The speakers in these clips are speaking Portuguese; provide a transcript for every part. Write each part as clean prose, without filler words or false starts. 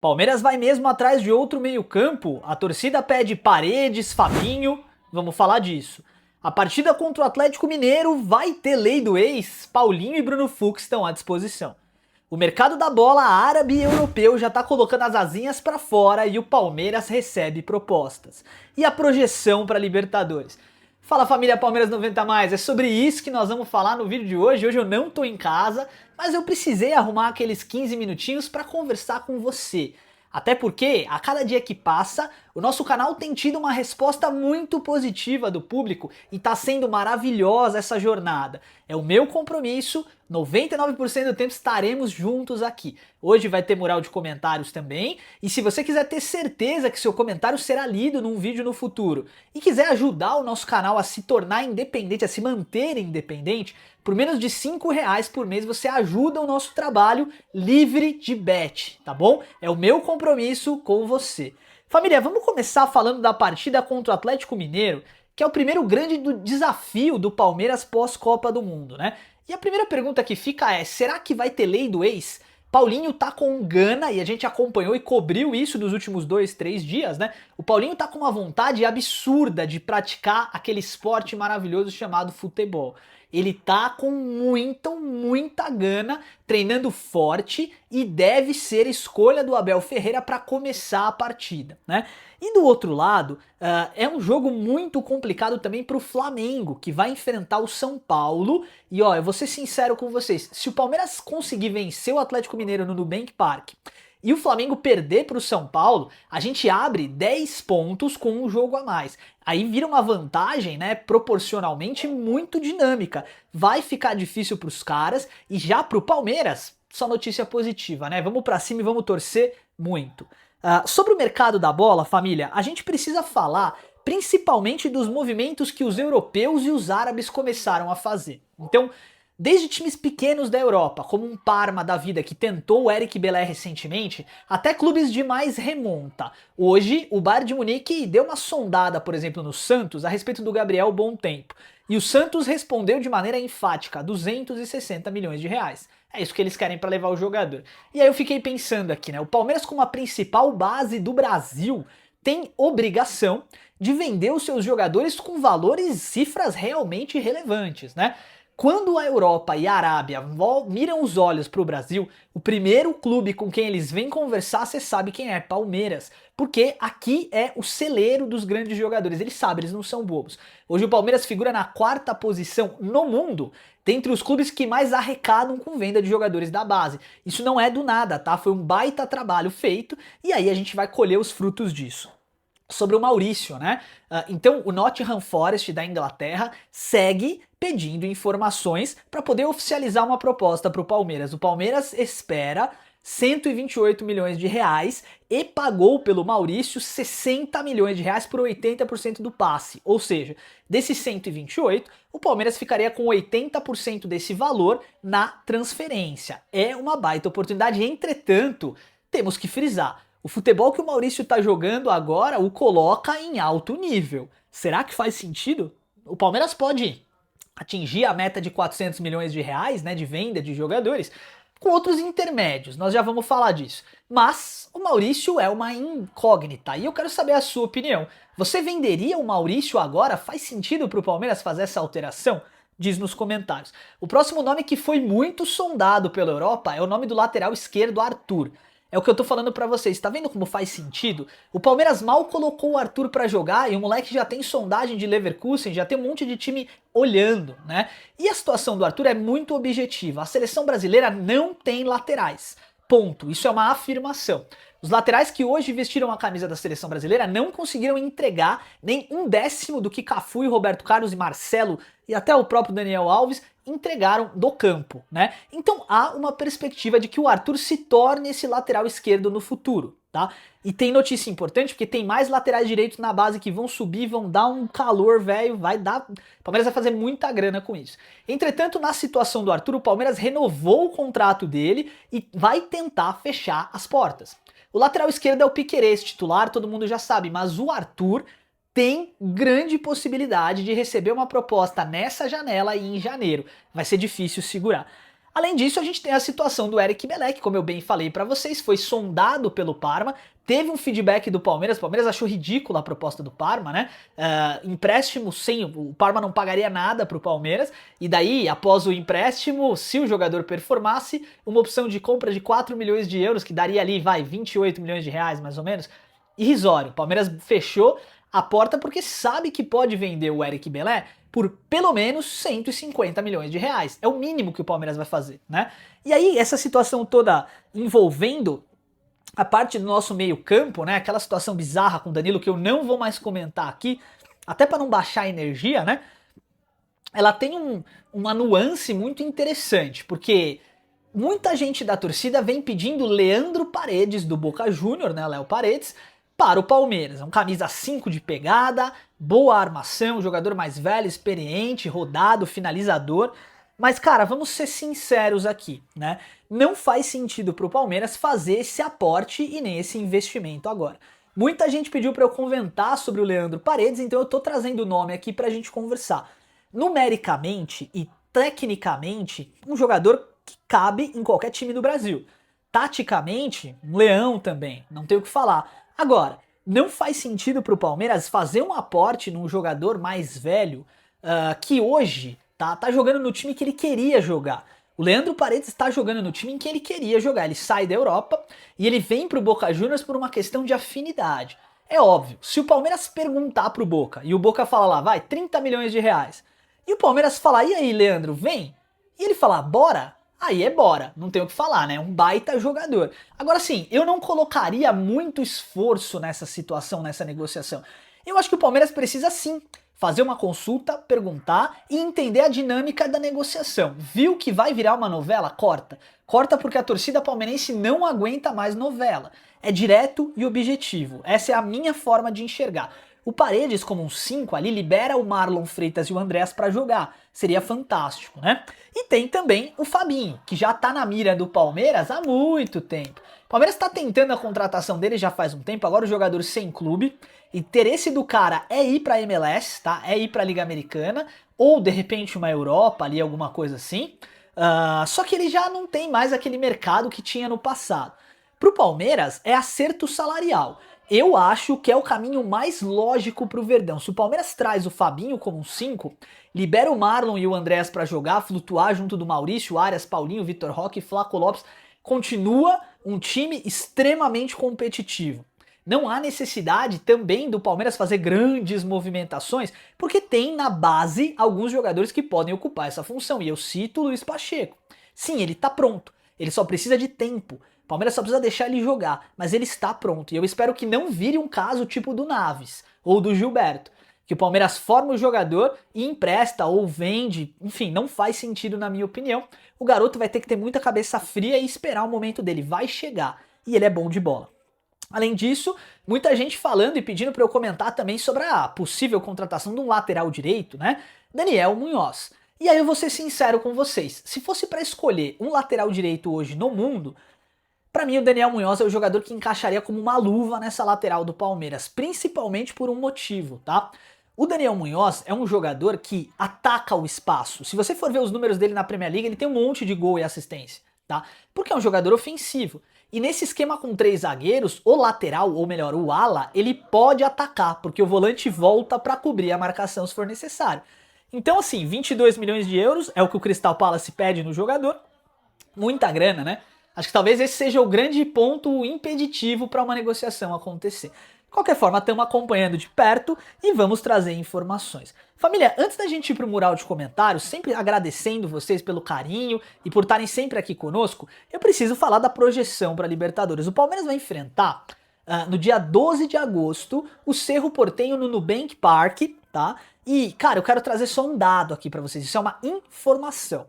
Palmeiras vai mesmo atrás de outro meio-campo? A torcida pede Paredes, Fabinho, vamos falar disso. A partida contra o Atlético Mineiro vai ter lei do ex, Paulinho e Bruno Fux estão à disposição. O mercado da bola árabe e europeu já está colocando as asinhas para fora e o Palmeiras recebe propostas. E a projeção para Libertadores? Fala família Palmeiras 90 mais, é sobre isso que nós vamos falar no vídeo de hoje. Hoje eu não tô em casa, mas eu precisei arrumar aqueles 15 minutinhos para conversar com você. Até porque, a cada dia que passa, o nosso canal tem tido uma resposta muito positiva do público e tá sendo maravilhosa essa jornada. É o meu compromisso, 99% do tempo estaremos juntos aqui. Hoje vai ter mural de comentários também, e se você quiser ter certeza que seu comentário será lido num vídeo no futuro e quiser ajudar o nosso canal a se tornar independente, a se manter independente, por menos de R$ 5 por mês você ajuda o nosso trabalho livre de bet, tá bom? É o meu compromisso com você. Família, vamos começar falando da partida contra o Atlético Mineiro, que é o primeiro grande desafio do Palmeiras pós-Copa do Mundo, né? E a primeira pergunta que fica é, será que vai ter lei do ex? Paulinho tá com gana, e a gente acompanhou e cobriu isso nos últimos 2, 3 dias, né? O Paulinho tá com uma vontade absurda de praticar aquele esporte maravilhoso chamado futebol. Ele tá com muita gana, treinando forte e deve ser escolha do Abel Ferreira para começar a partida, né? E do outro lado, é um jogo muito complicado também para o Flamengo, que vai enfrentar o São Paulo. E ó, eu vou ser sincero com vocês, se o Palmeiras conseguir vencer o Atlético Mineiro no Nubank Park e o Flamengo perder para o São Paulo, a gente abre 10 pontos com um jogo a mais. Aí vira uma vantagem, né, proporcionalmente muito dinâmica. Vai ficar difícil para os caras e já para o Palmeiras, só notícia positiva, né? Vamos para cima e vamos torcer muito. Sobre o mercado da bola, família, a gente precisa falar principalmente dos movimentos que os europeus e os árabes começaram a fazer. Então, desde times pequenos da Europa, como um Parma da vida que tentou o Eric Belé recentemente, até clubes de mais remonta. Hoje, o Bayern de Munique deu uma sondada, por exemplo, no Santos a respeito do Gabriel Bom Tempo. E o Santos respondeu de maneira enfática, 260 milhões de reais. É isso que eles querem para levar o jogador. E aí eu fiquei pensando aqui, né? O Palmeiras, como a principal base do Brasil, tem obrigação de vender os seus jogadores com valores e cifras realmente relevantes, né? Quando a Europa e a Arábia miram os olhos para o Brasil, o primeiro clube com quem eles vêm conversar, você sabe quem é, Palmeiras. Porque aqui é o celeiro dos grandes jogadores, eles sabem, eles não são bobos. Hoje o Palmeiras figura na 4ª posição no mundo, dentre os clubes que mais arrecadam com venda de jogadores da base. Isso não é do nada, tá? Foi um baita trabalho feito e aí a gente vai colher os frutos disso. Sobre o Maurício, né? Então o Nottingham Forest da Inglaterra segue pedindo informações para poder oficializar uma proposta para o Palmeiras. O Palmeiras espera 128 milhões de reais e pagou pelo Maurício 60 milhões de reais por 80% do passe. Ou seja, desses 128, o Palmeiras ficaria com 80% desse valor na transferência. É uma baita oportunidade, entretanto, temos que frisar. O futebol que o Maurício está jogando agora o coloca em alto nível. Será que faz sentido? O Palmeiras pode atingir a meta de 400 milhões de reais, né, de venda de jogadores, com outros intermédios, nós já vamos falar disso. Mas o Maurício é uma incógnita e eu quero saber a sua opinião. Você venderia o Maurício agora? Faz sentido para o Palmeiras fazer essa alteração? Diz nos comentários. O próximo nome que foi muito sondado pela Europa é o nome do lateral esquerdo Arthur. É o que eu tô falando pra vocês, tá vendo como faz sentido? O Palmeiras mal colocou o Arthur pra jogar e o moleque já tem sondagem de Leverkusen, já tem um monte de time olhando, né? E a situação do Arthur é muito objetiva. A seleção brasileira não tem laterais. Ponto. Isso é uma afirmação. Os laterais que hoje vestiram a camisa da seleção brasileira não conseguiram entregar nem 1/10 do que Cafu e Roberto Carlos e Marcelo e até o próprio Daniel Alves entregaram do campo, né? Então há uma perspectiva de que o Arthur se torne esse lateral esquerdo no futuro, tá? E tem notícia importante porque tem mais laterais direitos na base que vão subir, vão dar um calor, velho, vai dar... O Palmeiras vai fazer muita grana com isso. Entretanto, na situação do Arthur, o Palmeiras renovou o contrato dele e vai tentar fechar as portas. O lateral esquerdo é o Piquerez, titular, todo mundo já sabe, mas o Arthur tem grande possibilidade de receber uma proposta nessa janela e em janeiro. Vai ser difícil segurar. Além disso, a gente tem a situação do Eric Belec, como eu bem falei pra vocês, foi sondado pelo Parma, teve um feedback do Palmeiras, o Palmeiras achou ridícula a proposta do Parma, né? Empréstimo sem, o Parma não pagaria nada pro Palmeiras, e daí, após o empréstimo, se o jogador performasse, uma opção de compra de 4 milhões de euros, que daria ali, 28 milhões de reais mais ou menos, irrisório. O Palmeiras fechou a porta porque sabe que pode vender o Eric Belé por pelo menos 150 milhões de reais. É o mínimo que o Palmeiras vai fazer, né? E aí, essa situação toda envolvendo a parte do nosso meio-campo, né? Aquela situação bizarra com o Danilo que eu não vou mais comentar aqui, até para não baixar a energia, né? Ela tem uma nuance muito interessante, porque muita gente da torcida vem pedindo Leandro Paredes do Boca Júnior, né? Léo Paredes, para o Palmeiras. É um camisa 5 de pegada, boa armação, jogador mais velho, experiente, rodado, finalizador. Mas, cara, vamos ser sinceros aqui, né? Não faz sentido pro Palmeiras fazer esse aporte e nem esse investimento agora. Muita gente pediu para eu comentar sobre o Leandro Paredes, então eu tô trazendo o nome aqui pra gente conversar. Numericamente e tecnicamente, um jogador que cabe em qualquer time do Brasil. Taticamente, um leão também, não tenho o que falar. Agora, não faz sentido para o Palmeiras fazer um aporte num jogador mais velho que hoje tá jogando no time que ele queria jogar. O Leandro Paredes está jogando no time em que ele queria jogar. Ele sai da Europa e ele vem pro Boca Juniors por uma questão de afinidade. É óbvio, se o Palmeiras perguntar pro Boca e o Boca falar lá, vai, 30 milhões de reais, e o Palmeiras falar, e aí, Leandro, vem? E ele falar, bora? Aí é bora, não tem o que falar, né? Um baita jogador. Agora sim, eu não colocaria muito esforço nessa situação, nessa negociação. Eu acho que o Palmeiras precisa sim fazer uma consulta, perguntar e entender a dinâmica da negociação. Viu que vai virar uma novela? Corta. Corta porque a torcida palmeirense não aguenta mais novela. É direto e objetivo. Essa é a minha forma de enxergar. O Paredes, como um 5 ali, libera o Marlon Freitas e o Andrés para jogar. Seria fantástico, né? E tem também o Fabinho, que já tá na mira do Palmeiras há muito tempo. O Palmeiras tá tentando a contratação dele já faz um tempo, agora o jogador sem clube. Interesse do cara é ir pra MLS, tá? É ir pra Liga Americana, ou de repente uma Europa ali, alguma coisa assim. Só que ele já não tem mais aquele mercado que tinha no passado. Pro Palmeiras é acerto salarial. Eu acho que é o caminho mais lógico pro Verdão. Se o Palmeiras traz o Fabinho como um 5, libera o Marlon e o Andrés pra jogar, flutuar junto do Maurício, Arias, Paulinho, Vitor Roque, Flaco Lopes, continua um time extremamente competitivo. Não há necessidade também do Palmeiras fazer grandes movimentações, porque tem na base alguns jogadores que podem ocupar essa função, e eu cito o Luiz Pacheco. Sim, ele tá pronto, ele só precisa de tempo. O Palmeiras só precisa deixar ele jogar, mas ele está pronto. E eu espero que não vire um caso tipo do Naves ou do Gilberto, que o Palmeiras forma o jogador e empresta ou vende. Enfim, não faz sentido na minha opinião. O garoto vai ter que ter muita cabeça fria e esperar o momento dele. Vai chegar. E ele é bom de bola. Além disso, muita gente falando e pedindo para eu comentar também sobre a possível contratação de um lateral direito, né? Daniel Munhoz. E aí eu vou ser sincero com vocês. Se fosse para escolher um lateral direito hoje no mundo, pra mim o Daniel Munhoz é o jogador que encaixaria como uma luva nessa lateral do Palmeiras, principalmente por um motivo, tá? O Daniel Munhoz é um jogador que ataca o espaço. Se você for ver os números dele na Premier League, ele tem um monte de gol e assistência, tá? Porque é um jogador ofensivo. E nesse esquema com 3 zagueiros, o lateral, ou melhor, o ala, ele pode atacar, porque o volante volta pra cobrir a marcação se for necessário. Então assim, 22 milhões de euros é o que o Crystal Palace pede no jogador. Muita grana, né? Acho que talvez esse seja o grande ponto impeditivo para uma negociação acontecer. De qualquer forma, estamos acompanhando de perto e vamos trazer informações. Família, antes da gente ir pro mural de comentários, sempre agradecendo vocês pelo carinho e por estarem sempre aqui conosco, eu preciso falar da projeção para Libertadores. O Palmeiras vai enfrentar, no dia 12 de agosto, o Cerro Porteño no Nubank Park, tá? E, cara, eu quero trazer só um dado aqui para vocês, isso é uma informação.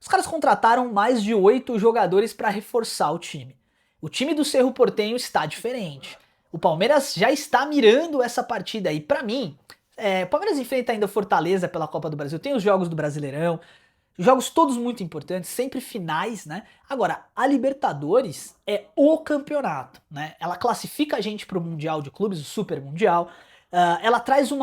Os caras contrataram mais de 8 jogadores para reforçar o time. O time do Cerro Porteño está diferente. O Palmeiras já está mirando essa partida aí. Para mim, o Palmeiras enfrenta ainda o Fortaleza pela Copa do Brasil. Tem os jogos do Brasileirão. Jogos todos muito importantes, sempre finais, né? Agora, a Libertadores é o campeonato, né? Ela classifica a gente para o Mundial de Clubes, o Super Mundial. Ela traz um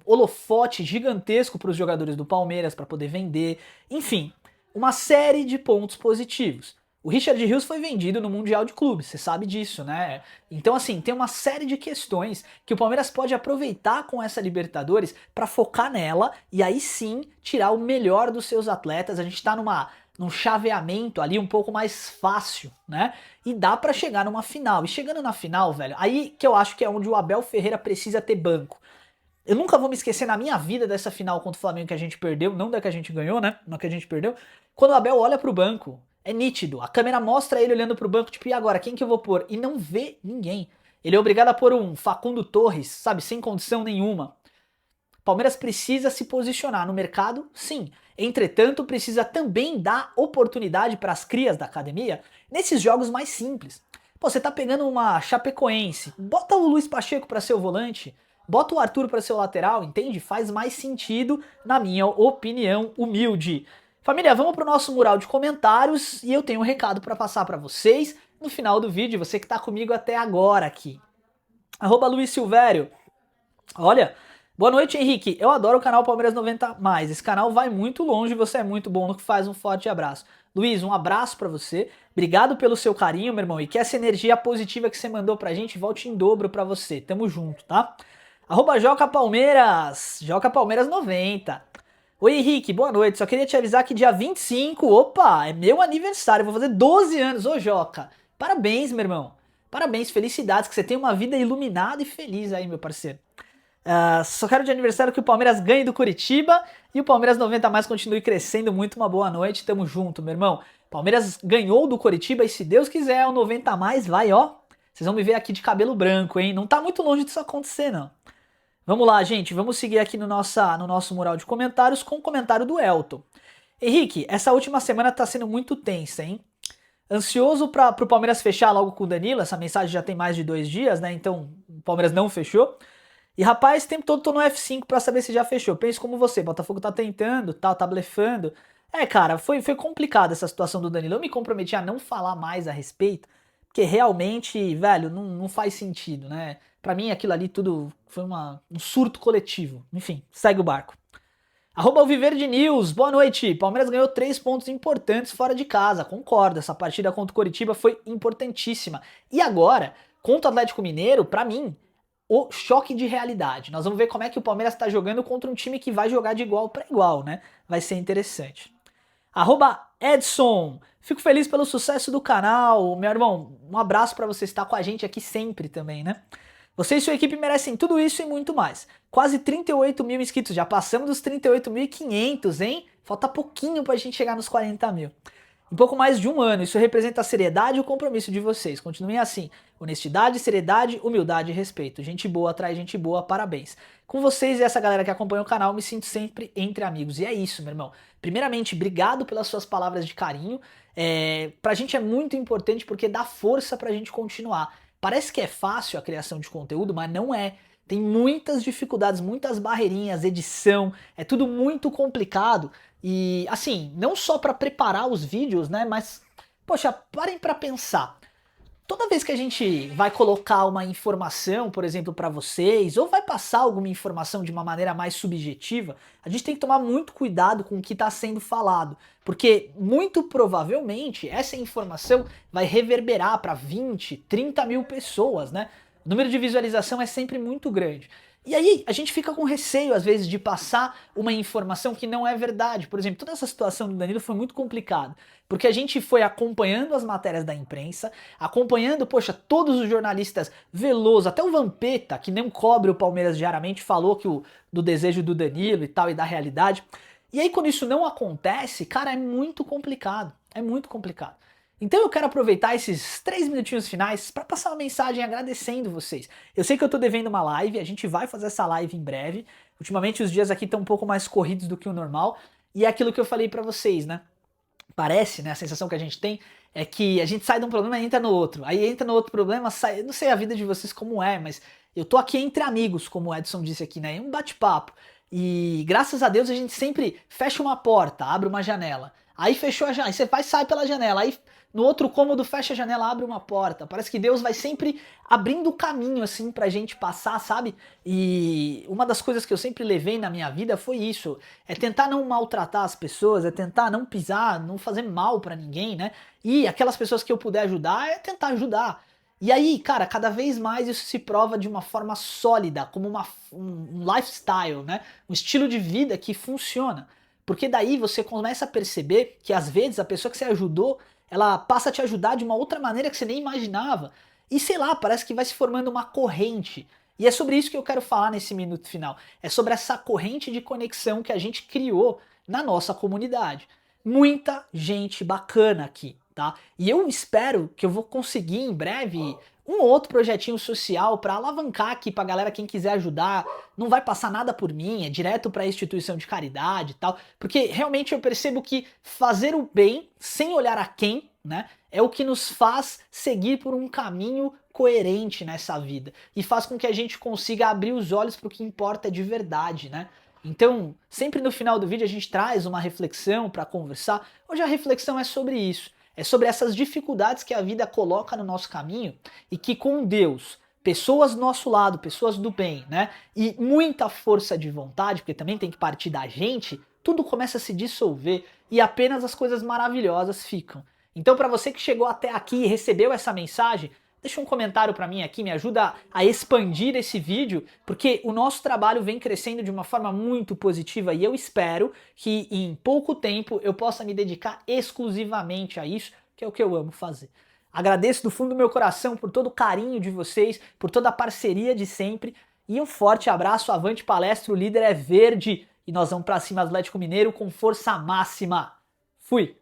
holofote gigantesco para os jogadores do Palmeiras para poder vender. Enfim, uma série de pontos positivos. O Richard Rios foi vendido no Mundial de Clubes, você sabe disso, né? Então, assim, tem uma série de questões que o Palmeiras pode aproveitar com essa Libertadores para focar nela e aí sim tirar o melhor dos seus atletas. A gente tá num chaveamento ali um pouco mais fácil, né? E dá para chegar numa final. E chegando na final, velho, aí que eu acho que é onde o Abel Ferreira precisa ter banco. Eu nunca vou me esquecer na minha vida dessa final contra o Flamengo que a gente perdeu, não da que a gente ganhou, né? Não que a gente perdeu. Quando o Abel olha pro banco, é nítido. A câmera mostra ele olhando pro banco, tipo, e agora, quem que eu vou pôr? E não vê ninguém. Ele é obrigado a pôr um Facundo Torres, sabe, sem condição nenhuma. Palmeiras precisa se posicionar no mercado, sim. Entretanto, precisa também dar oportunidade para as crias da academia nesses jogos mais simples. Pô, você tá pegando uma Chapecoense, bota o Luiz Pacheco para ser o volante, bota o Arthur para ser o lateral, entende? Faz mais sentido, na minha opinião humilde. Família, vamos pro nosso mural de comentários e eu tenho um recado para passar para vocês no final do vídeo, você que tá comigo até agora aqui. @Luiz Silvério. Olha, boa noite, Henrique. Eu adoro o canal Palmeiras 90+. Esse canal vai muito longe, você é muito bom no que faz. Um forte abraço. Luiz, um abraço pra você. Obrigado pelo seu carinho, meu irmão. E que essa energia positiva que você mandou pra gente volte em dobro pra você. Tamo junto, tá? @Joca Palmeiras. Joca Palmeiras 90. Oi, Henrique, boa noite. Só queria te avisar que dia 25, opa, é meu aniversário. Eu vou fazer 12 anos. Ô, Joca, parabéns, meu irmão. Parabéns, felicidades, que você tenha uma vida iluminada e feliz aí, meu parceiro. Só quero de aniversário que o Palmeiras ganhe do Curitiba e o Palmeiras 90+ continue crescendo muito. Uma boa noite, tamo junto, meu irmão. Palmeiras ganhou do Curitiba e se Deus quiser o 90+ vai, ó. Vocês vão me ver aqui de cabelo branco, hein? Não tá muito longe disso acontecer, não. Vamos lá, gente, vamos seguir aqui no nosso mural de comentários com o comentário do Elton. Henrique, essa última semana tá sendo muito tensa, hein? Ansioso pro Palmeiras fechar logo com o Danilo, essa mensagem já tem mais de 2 dias, né? Então o Palmeiras não fechou. E rapaz, o tempo todo tô no F5 pra saber se já fechou. Penso como você, Botafogo tá tentando, tá blefando. Cara, foi complicada essa situação do Danilo. Eu me comprometi a não falar mais a respeito, porque realmente, velho, não faz sentido, né? Pra mim aquilo ali tudo foi um surto coletivo. Enfim, segue o barco. @Alviverde News, boa noite. Palmeiras ganhou 3 pontos importantes fora de casa, concordo. Essa partida contra o Coritiba foi importantíssima. E agora, contra o Atlético Mineiro, pra mim, o choque de realidade. Nós vamos ver como é que o Palmeiras está jogando contra um time que vai jogar de igual para igual, né? Vai ser interessante. @Edson, fico feliz pelo sucesso do canal. Meu irmão, um abraço para você estar com a gente aqui sempre também, né? Você e sua equipe merecem tudo isso e muito mais. Quase 38 mil inscritos, já passamos dos 38.500, hein? Falta pouquinho pra gente chegar nos 40 mil. Em pouco mais de um ano, isso representa a seriedade e o compromisso de vocês. Continuem assim. Honestidade, seriedade, humildade e respeito. Gente boa atrai gente boa, parabéns. Com vocês e essa galera que acompanha o canal, me sinto sempre entre amigos. E é isso, meu irmão. Primeiramente, obrigado pelas suas palavras de carinho. Pra gente é muito importante porque dá força pra gente continuar. Parece que é fácil a criação de conteúdo, mas não é. Tem muitas dificuldades, muitas barreirinhas, edição, é tudo muito complicado. E assim, não só para preparar os vídeos, né, mas poxa, parem para pensar. Toda vez que a gente vai colocar uma informação, por exemplo, para vocês, ou vai passar alguma informação de uma maneira mais subjetiva, a gente tem que tomar muito cuidado com o que está sendo falado, porque muito provavelmente essa informação vai reverberar para 20, 30 mil pessoas, né? O número de visualização é sempre muito grande. E aí a gente fica com receio, às vezes, de passar uma informação que não é verdade. Por exemplo, toda essa situação do Danilo foi muito complicada, porque a gente foi acompanhando as matérias da imprensa, acompanhando, poxa, todos os jornalistas, Veloso, até o Vampeta, que não cobre o Palmeiras diariamente, falou que do desejo do Danilo e tal, e da realidade. E aí quando isso não acontece, cara, é muito complicado, é muito complicado. Então eu quero aproveitar esses 3 minutinhos finais para passar uma mensagem agradecendo vocês. Eu sei que eu tô devendo uma live, a gente vai fazer essa live em breve. Ultimamente os dias aqui estão um pouco mais corridos do que o normal, e é aquilo que eu falei para vocês, né? Parece, né, a sensação que a gente tem é que a gente sai de um problema e entra no outro. Aí entra no outro problema, sai, eu não sei a vida de vocês como é, mas eu tô aqui entre amigos, como o Edson disse aqui, né? Um bate-papo. E graças a Deus a gente sempre fecha uma porta, abre uma janela. Aí fechou a janela, aí você vai sai pela janela, aí no outro cômodo fecha a janela, abre uma porta. Parece que Deus vai sempre abrindo o caminho assim pra gente passar, sabe? E uma das coisas que eu sempre levei na minha vida foi isso, é tentar não maltratar as pessoas, é tentar não pisar, não fazer mal pra ninguém, né? E aquelas pessoas que eu puder ajudar, é tentar ajudar. E aí, cara, cada vez mais isso se prova de uma forma sólida, como um lifestyle, né? Um estilo de vida que funciona. Porque daí você começa a perceber que às vezes a pessoa que você ajudou, ela passa a te ajudar de uma outra maneira que você nem imaginava. E sei lá, parece que vai se formando uma corrente. E é sobre isso que eu quero falar nesse minuto final. É sobre essa corrente de conexão que a gente criou na nossa comunidade. Muita gente bacana aqui, tá? E eu espero que eu vou conseguir em breve um outro projetinho social para alavancar aqui pra galera, quem quiser ajudar, não vai passar nada por mim, é direto pra instituição de caridade e tal, porque realmente eu percebo que fazer o bem sem olhar a quem, né, é o que nos faz seguir por um caminho coerente nessa vida e faz com que a gente consiga abrir os olhos pro que importa de verdade, né? Então, sempre no final do vídeo a gente traz uma reflexão para conversar. Hoje a reflexão é sobre isso. É sobre essas dificuldades que a vida coloca no nosso caminho e que com Deus, pessoas do nosso lado, pessoas do bem, né? E muita força de vontade, porque também tem que partir da gente, tudo começa a se dissolver e apenas as coisas maravilhosas ficam. Então, para você que chegou até aqui e recebeu essa mensagem, deixa um comentário para mim aqui, me ajuda a expandir esse vídeo, porque o nosso trabalho vem crescendo de uma forma muito positiva e eu espero que em pouco tempo eu possa me dedicar exclusivamente a isso, que é o que eu amo fazer. Agradeço do fundo do meu coração por todo o carinho de vocês, por toda a parceria de sempre e um forte abraço, avante palestra, o líder é verde e nós vamos para cima Atlético Mineiro com força máxima. Fui!